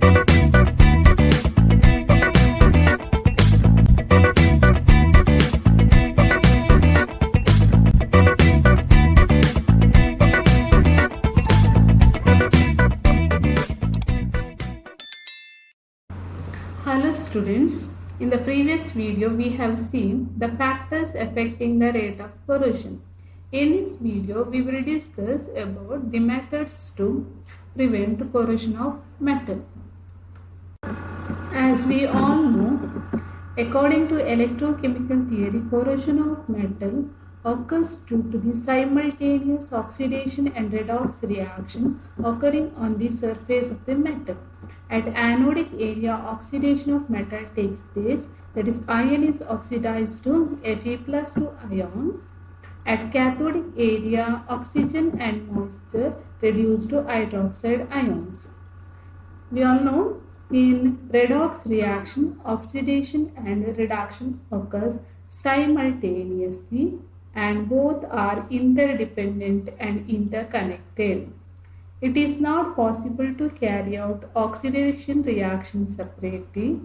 Hello students, in the previous video we have seen the factors affecting the rate of corrosion. In this video we will discuss about the methods to prevent corrosion of metal. As we all know, according to electrochemical theory, corrosion of metal occurs due to the simultaneous oxidation and redox reaction occurring on the surface of the metal. At anodic area, oxidation of metal takes place, that is, iron is oxidized to Fe+2 ions. At cathodic area, oxygen and moisture reduced to hydroxide ions. We all know in redox reaction, oxidation and reduction occurs simultaneously and both are interdependent and interconnected. It is not possible to carry out oxidation reaction separately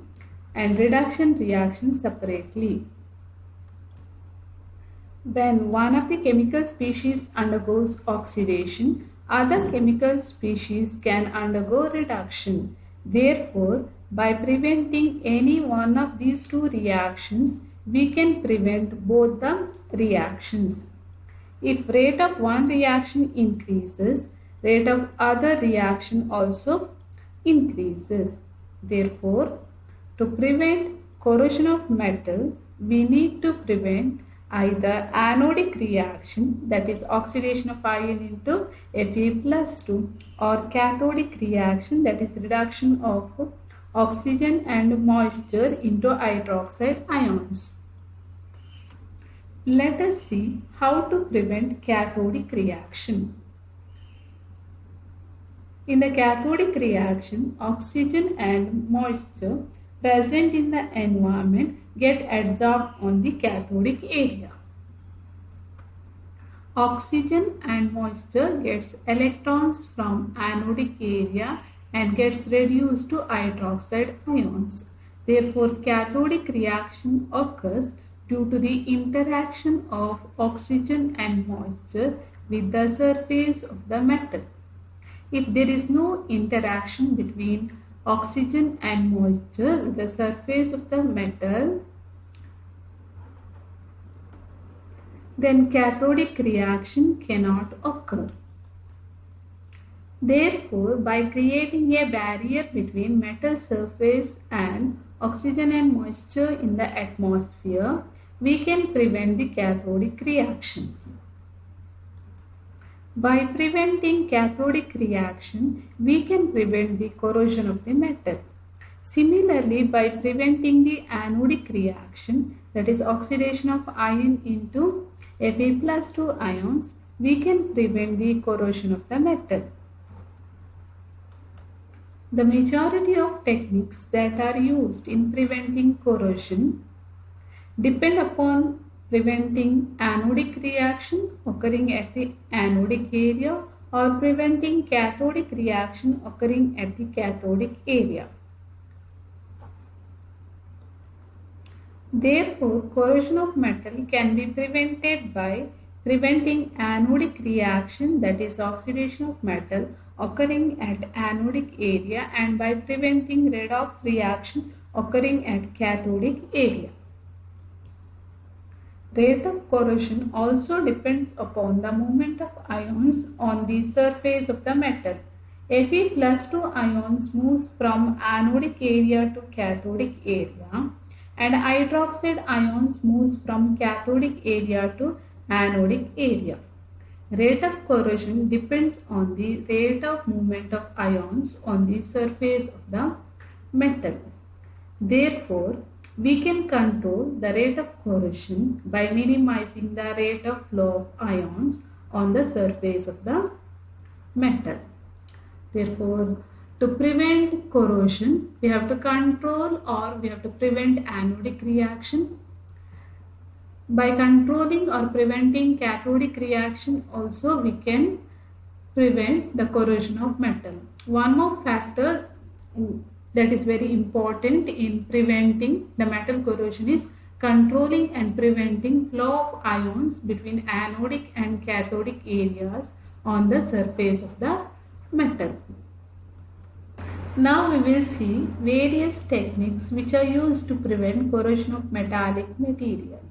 and reduction reaction separately. When one of the chemical species undergoes oxidation, other chemical species can undergo reduction. Therefore, by preventing any one of these two reactions, we can prevent both the reactions. If rate of one reaction increases, rate of other reaction also increases. Therefore, to prevent corrosion of metals, we need to prevent either anodic reaction, that is oxidation of iron into Fe+2, or cathodic reaction, that is reduction of oxygen and moisture into hydroxide ions. Let us see how to prevent cathodic reaction. In the cathodic reaction, oxygen and moisture present in the environment get adsorbed on the cathodic area. Oxygen and moisture gets electrons from anodic area and gets reduced to hydroxide ions. Therefore, cathodic reaction occurs due to the interaction of oxygen and moisture with the surface of the metal. If there is no interaction between oxygen and moisture with the surface of the metal, then cathodic reaction cannot occur. Therefore, by creating a barrier between metal surface and oxygen and moisture in the atmosphere, we can prevent the cathodic reaction. By preventing cathodic reaction, we can prevent the corrosion of the metal. Similarly, by preventing the anodic reaction, that is oxidation of iron into Fe+2 ions, we can prevent the corrosion of the metal. The majority of techniques that are used in preventing corrosion depend upon preventing anodic reaction occurring at the anodic area or preventing cathodic reaction occurring at the cathodic area. Therefore, corrosion of metal can be prevented by preventing anodic reaction, that is oxidation of metal occurring at anodic area, and by preventing redox reaction occurring at cathodic area. Rate of corrosion also depends upon the movement of ions on the surface of the metal. Fe+2 ions moves from anodic area to cathodic area, and hydroxide ions moves from cathodic area to anodic area. Rate of corrosion depends on the rate of movement of ions on the surface of the metal. Therefore, we can control the rate of corrosion by minimizing the rate of flow of ions on the surface of the metal. Therefore, to prevent corrosion, we have to control or we have to prevent anodic reaction. By controlling or preventing cathodic reaction also we can prevent the corrosion of metal. One more factor that is very important in preventing the metal corrosion is controlling and preventing flow of ions between anodic and cathodic areas on the surface of the metal. Now we will see various techniques which are used to prevent corrosion of metallic material.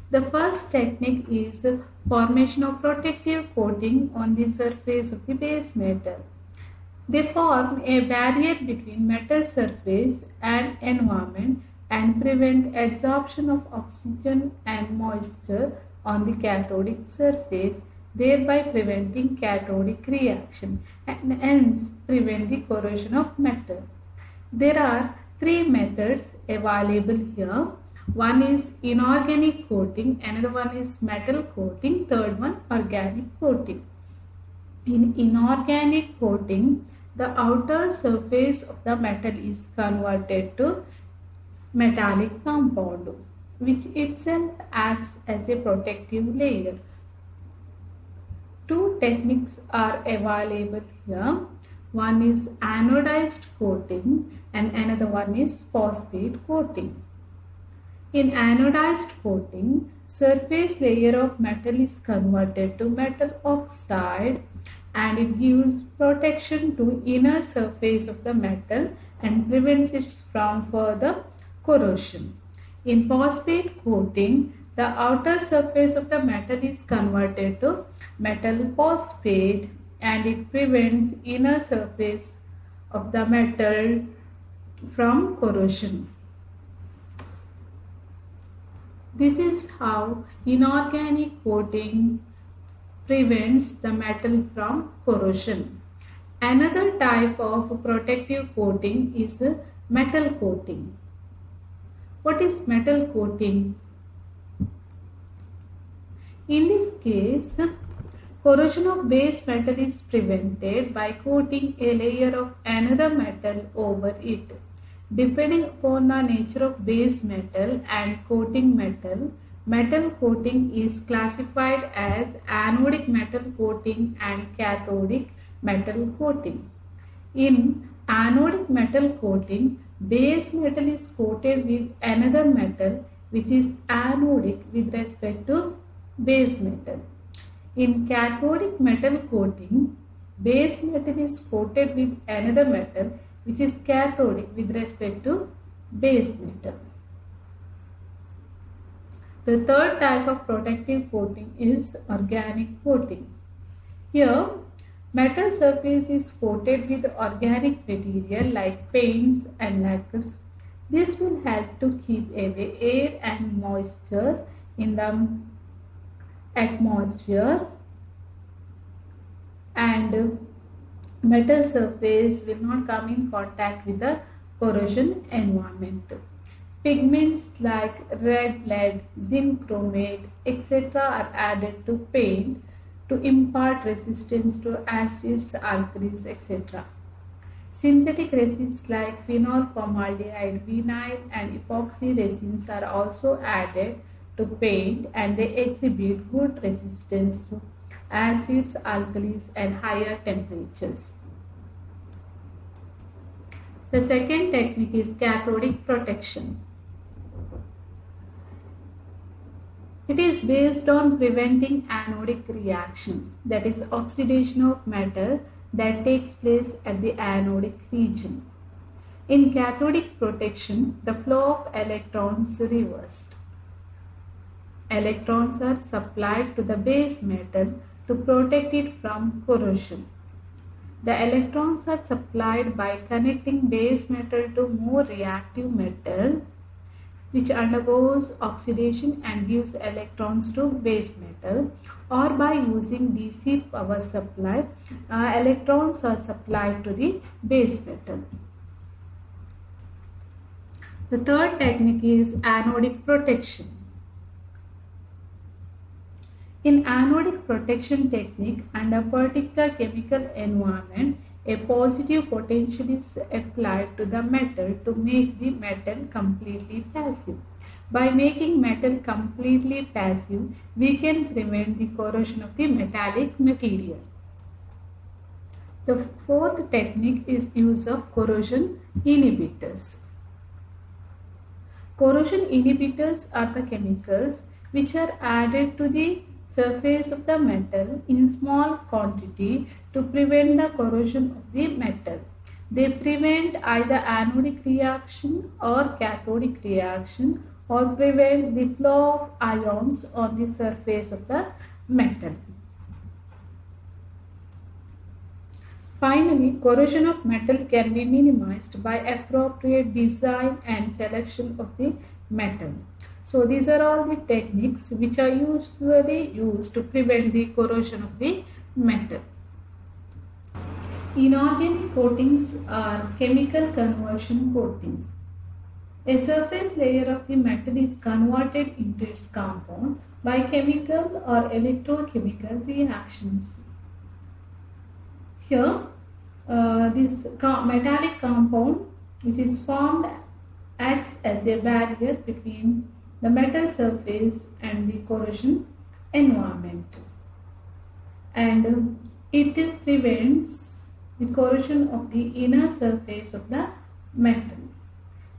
The first technique is formation of protective coating on the surface of the base metal. They form a barrier between metal surface and environment and prevent adsorption of oxygen and moisture on the cathodic surface, thereby preventing cathodic reaction and hence prevent the corrosion of metal. There are three methods available here. One is inorganic coating, another one is metal coating, third one organic coating. In inorganic coating, the outer surface of the metal is converted to metallic compound, which itself acts as a protective layer. Two techniques are available here. One is anodized coating and another one is phosphate coating. In anodized coating, surface layer of metal is converted to metal oxide and it gives protection to inner surface of the metal and prevents it from further corrosion. In phosphate coating, the outer surface of the metal is converted to metal phosphate and it prevents inner surface of the metal from corrosion. This is how inorganic coating prevents the metal from corrosion. Another type of protective coating is metal coating. What is metal coating? In this case, corrosion of base metal is prevented by coating a layer of another metal over it. Depending upon the nature of base metal and coating metal, metal coating is classified as anodic metal coating and cathodic metal coating. In anodic metal coating, base metal is coated with another metal which is anodic with respect to base metal. In cathodic metal coating, base metal is coated with another metal which is cathodic with respect to base metal. The third type of protective coating is organic coating. Here, metal surface is coated with organic material like paints and lacquers. This will help to keep away air and moisture in the atmosphere, and metal surface will not come in contact with the corrosion environment. Pigments like red lead, zinc chromate, etc. are added to paint to impart resistance to acids, alkalis, etc. Synthetic resins like phenol formaldehyde, vinyl and epoxy resins are also added to paint and they exhibit good resistance to acids, alkalis and higher temperatures. The second technique is cathodic protection. It is based on preventing anodic reaction, that is oxidation of metal that takes place at the anodic region. In cathodic protection, the flow of electrons is reversed. Electrons are supplied to the base metal to protect it from corrosion. The electrons are supplied by connecting base metal to more reactive metal which undergoes oxidation and gives electrons to base metal, or by using DC power supply, electrons are supplied to the base metal. The third technique is anodic protection. In anodic protection technique, under particular chemical environment, a positive potential is applied to the metal to make the metal completely passive. By making metal completely passive, we can prevent the corrosion of the metallic material. The fourth technique is use of corrosion inhibitors. Corrosion inhibitors are the chemicals which are added to the surface of the metal in small quantity to prevent the corrosion of the metal. They prevent either anodic reaction or cathodic reaction or prevent the flow of ions on the surface of the metal. Finally, corrosion of metal can be minimized by appropriate design and selection of the metal. So these are all the techniques which are usually used to prevent the corrosion of the metal. Inorganic coatings are chemical conversion coatings. A surface layer of the metal is converted into its compound by chemical or electrochemical reactions. Here, this metallic compound which is formed acts as a barrier between the metal surface and the corrosion environment, and it prevents the corrosion of the inner surface of the metal.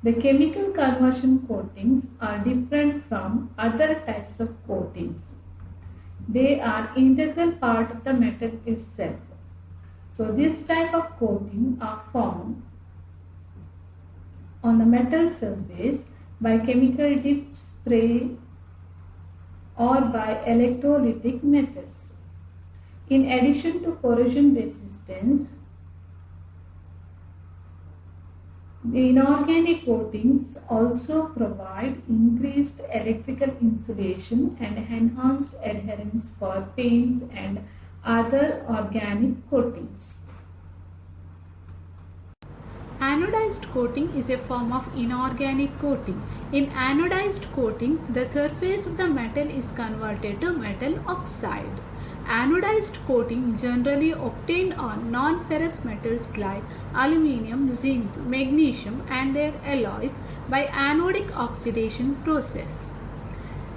The chemical conversion coatings are different from other types of coatings. They are integral part of the metal itself. So this type of coating are formed on the metal surface by chemical dip, spray or by electrolytic methods. In addition to corrosion resistance, the inorganic coatings also provide increased electrical insulation and enhanced adherence for paints and other organic coatings. Anodized coating is a form of inorganic coating. In anodized coating, the surface of the metal is converted to metal oxide. Anodized coating generally obtained on non-ferrous metals like aluminium, zinc, magnesium and their alloys by anodic oxidation process.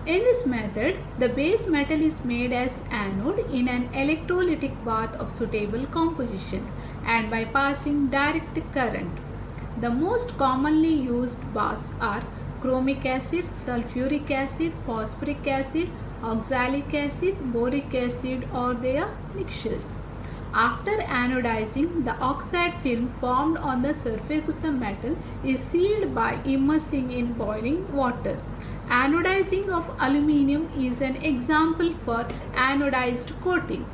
In this method, the base metal is made as anode in an electrolytic bath of suitable composition and by passing direct current. The most commonly used baths are chromic acid, sulfuric acid, phosphoric acid, oxalic acid, boric acid or their mixtures. After anodizing, the oxide film formed on the surface of the metal is sealed by immersing in boiling water. Anodizing of aluminium is an example for anodized coating.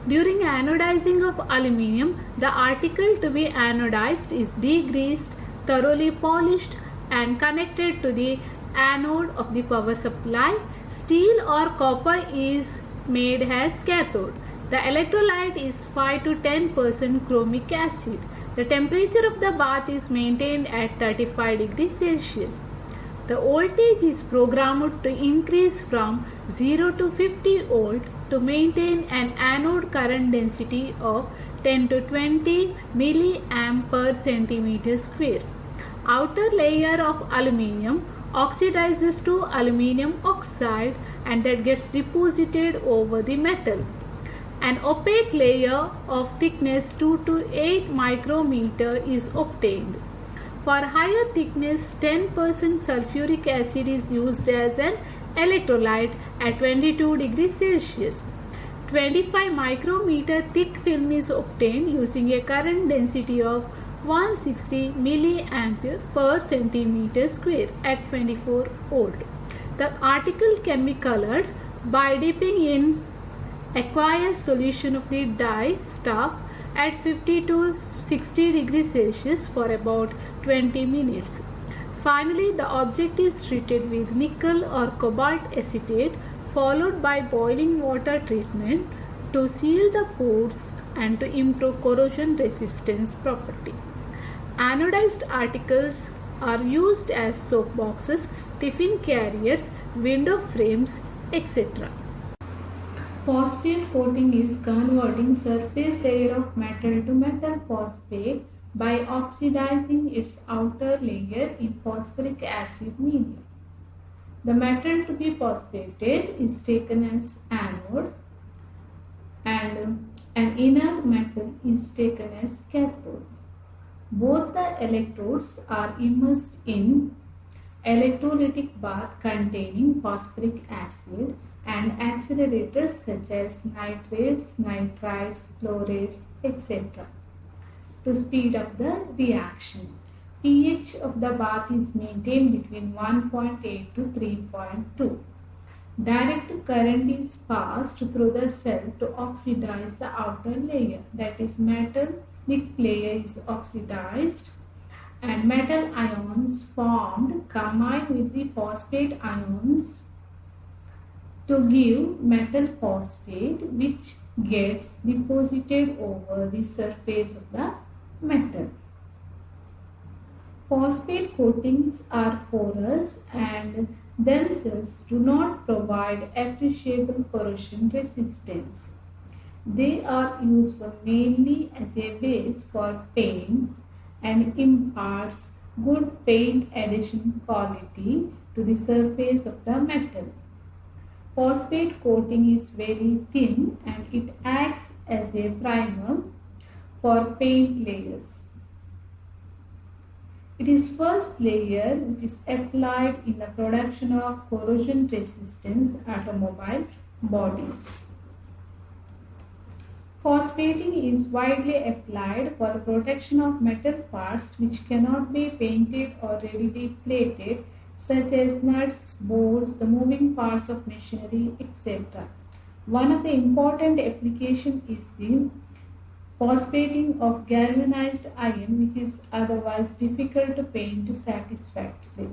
During anodizing of aluminium, the article to be anodized is degreased, thoroughly polished and connected to the anode of the power supply. Steel or copper is made as cathode. The electrolyte is 5 to 10% chromic acid. The temperature of the bath is maintained at 35 degrees Celsius. The voltage is programmed to increase from 0 to 50 volt to maintain an anode current density of 10 to 20 milliamp per centimeter square. Outer layer of aluminium oxidizes to aluminium oxide and that gets deposited over the metal. An opaque layer of thickness 2 to 8 micrometer is obtained. For higher thickness, 10% sulfuric acid is used as an electrolyte at 22 degrees Celsius. 25 micrometer thick film is obtained using a current density of 160 milliampere per centimeter square at 24 volt. The article can be colored by dipping in aqueous solution of the dye stuff at 50 to 60 degrees Celsius for about 20 minutes. Finally, the object is treated with nickel or cobalt acetate followed by boiling water treatment to seal the pores and to improve corrosion resistance property. Anodized articles are used as soap boxes, tiffin carriers, window frames, etc. Phosphate coating is converting surface layer of metal to metal phosphate by oxidizing its outer layer in phosphoric acid medium. The metal to be phosphated is taken as anode and An inert metal is taken as cathode. Both the electrodes are immersed in electrolytic bath containing phosphoric acid and accelerators such as nitrates, nitrides, chlorates, etc. to speed up the reaction. pH of the bath is maintained between 1.8 to 3.2. Direct current is passed through the cell to oxidize the outer layer, that is metallic layer is oxidized and metal ions formed combine with the phosphate ions to give metal phosphate, which gets deposited over the surface of the metal. Phosphate coatings are porous and themselves do not provide appreciable corrosion resistance. They are useful mainly as a base for paints and imparts good paint adhesion quality to the surface of the metal. Phosphate coating is very thin and it acts as a primer for paint layers. It is first layer which is applied in the production of corrosion resistance automobile bodies. Phosphating is widely applied for the protection of metal parts which cannot be painted or readily plated, such as nuts, bolts, the moving parts of machinery, etc. One of the important applications is the phosphating of galvanized iron, which is otherwise difficult to paint satisfactorily.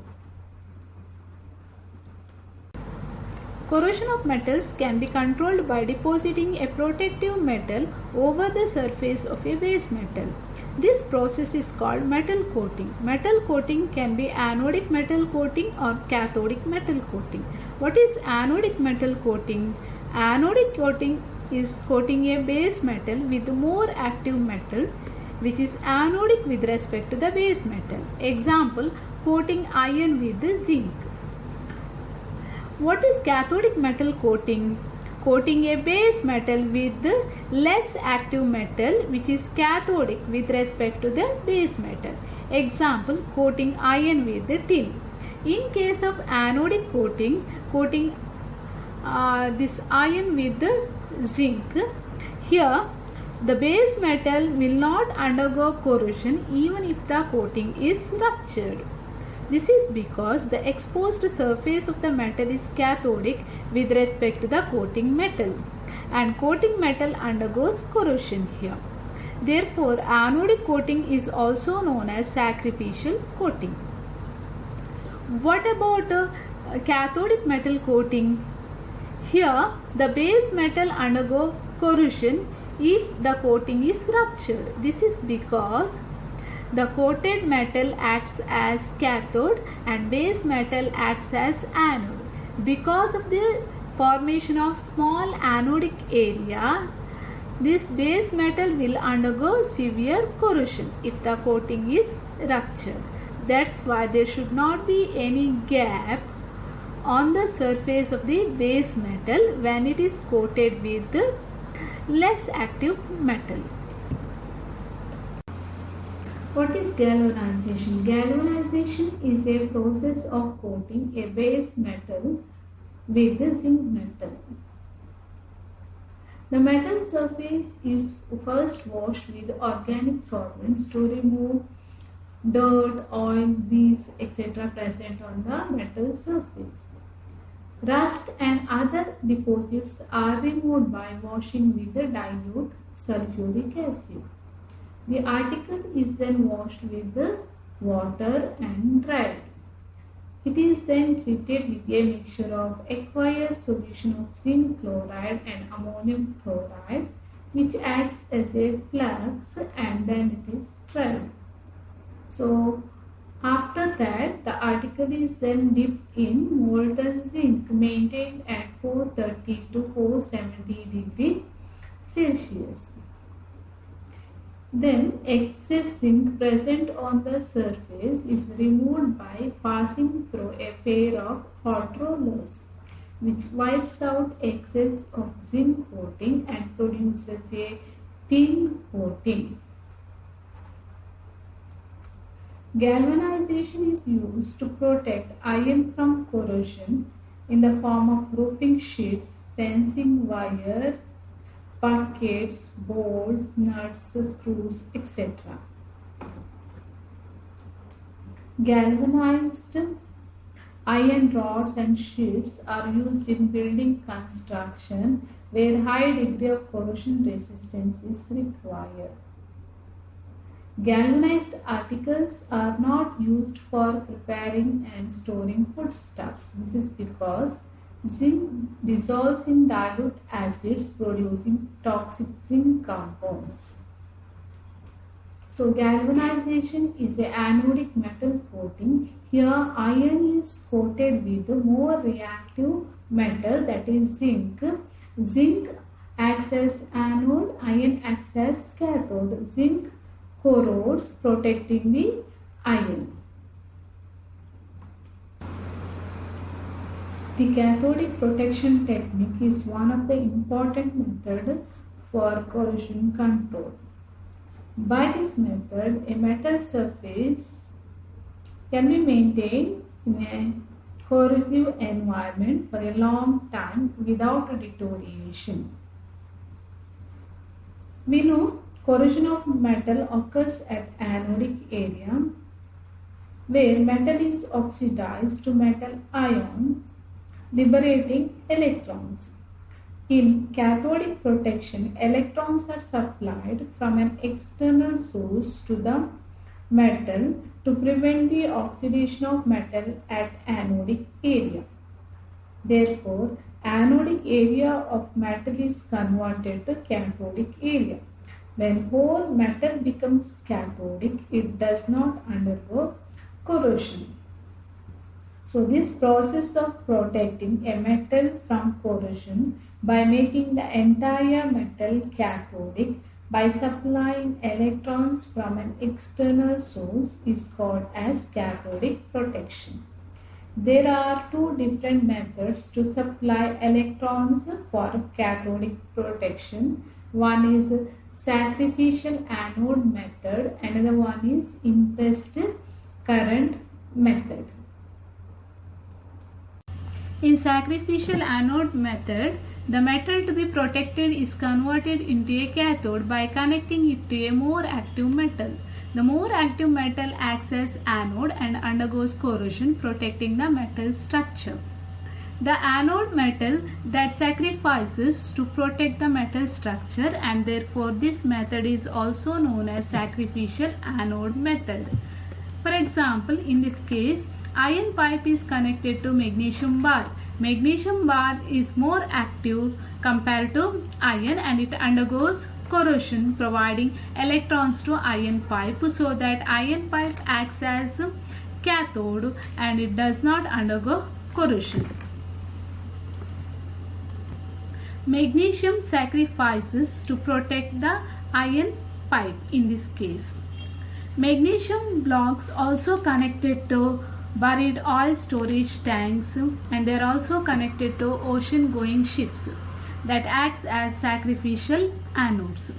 Corrosion of metals can be controlled by depositing a protective metal over the surface of a base metal. This process is called metal coating. Metal coating can be anodic metal coating or cathodic metal coating. What is anodic metal coating? Anodic coating is coating a base metal with more active metal, which is anodic with respect to the base metal. Example, coating iron with zinc. What is cathodic metal coating? Coating a base metal with less active metal, which is cathodic with respect to the base metal. Example, coating iron with tin. In case of anodic coating, coating this iron with zinc, here the base metal will not undergo corrosion even if the coating is ruptured. This is because the exposed surface of the metal is cathodic with respect to the coating metal, and coating metal undergoes corrosion here. Therefore, anodic coating is also known as sacrificial coating. What about cathodic metal coating? Here, the base metal undergo corrosion if the coating is ruptured. This is because the coated metal acts as cathode and base metal acts as anode. Because of the formation of small anodic area, this base metal will undergo severe corrosion if the coating is ruptured. That's why there should not be any gap on the surface of the base metal when it is coated with less active metal. What is galvanization? Galvanization is a process of coating a base metal with the zinc metal. The metal surface is first washed with organic solvents to remove dirt, oil, grease, etc. present on the metal surface. Rust and other deposits are removed by washing with the dilute sulfuric acid. The article is then washed with the water and dried. It is then treated with a mixture of aqueous solution of zinc chloride and ammonium chloride, which acts as a flux, and then it is dried. So, after that, the article is then dipped in molten zinc maintained at 430 to 470 degrees Celsius. Then excess zinc present on the surface is removed by passing through a pair of hot rollers, which wipes out excess of zinc coating and produces a Tin coating. Galvanization is used to protect iron from corrosion in the form of roofing sheets, fencing wire, buckets, bolts, nuts, screws, etc. Galvanized iron rods and sheets are used in building construction where high degree of corrosion resistance is required. Galvanized articles are not used for preparing and storing foodstuffs. This is because zinc dissolves in dilute acids producing toxic zinc compounds. So galvanization is a anodic metal coating. Here iron is coated with more reactive metal, that is zinc. Zinc acts as anode, iron acts as cathode. Zinc corrodes, protecting the iron. The cathodic protection technique is one of the important methods for corrosion control. By this method, a metal surface can be maintained in a corrosive environment for a long time without deterioration. We know corrosion of metal occurs at anodic area where metal is oxidized to metal ions, liberating electrons. In cathodic protection, electrons are supplied from an external source to the metal to prevent the oxidation of metal at anodic area. Therefore, anodic area of metal is converted to cathodic area. When whole metal becomes cathodic, it does not undergo corrosion. So this process of protecting a metal from corrosion by making the entire metal cathodic by supplying electrons from an external source is called as cathodic protection. There are two different methods to supply electrons for cathodic protection. One is sacrificial anode method, another one is impressed current method. In sacrificial anode method, the metal to be protected is converted into a cathode by connecting it to a more active metal. The more active metal acts as anode and undergoes corrosion, protecting the metal structure. The anode metal that sacrifices to protect the metal structure, and therefore this method is also known as sacrificial anode method. For example, in this case, iron pipe is connected to magnesium bar. Magnesium bar is more active compared to iron and it undergoes corrosion, providing electrons to iron pipe, so that iron pipe acts as cathode and it does not undergo corrosion. Magnesium sacrifices to protect the iron pipe in this case. Magnesium blocks also connected to buried oil storage tanks, and they are also connected to ocean going ships that acts as sacrificial anodes.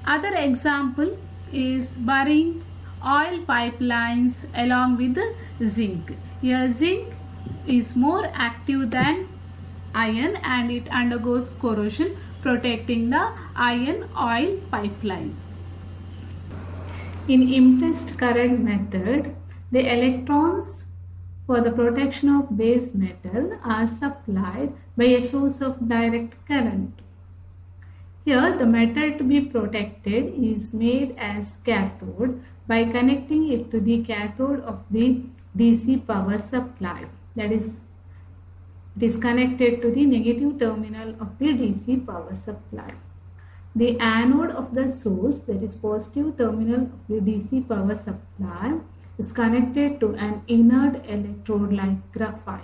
Other example is burying oil pipelines along with zinc. Here zinc is more active than iron and it undergoes corrosion, protecting the iron oil pipeline. In impressed current method, the electrons for the protection of base metal are supplied by a source of direct current. Here the metal to be protected is made as cathode by connecting it to the cathode of the DC power supply. That is, it is connected to the negative terminal of the DC power supply. The anode of the source, that is positive terminal of the DC power supply, is connected to an inert electrode like graphite.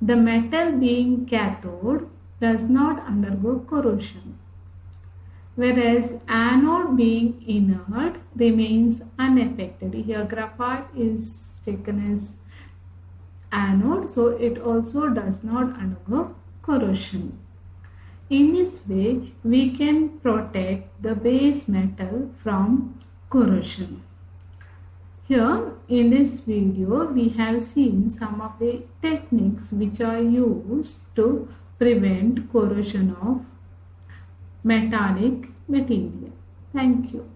The metal being cathode does not undergo corrosion, whereas anode being inert remains unaffected. Here graphite is taken as anode, so it also does not undergo corrosion. In this way, we can protect the base metal from corrosion. Here in this video, we have seen some of the techniques which are used to prevent corrosion of metallic material. Thank you.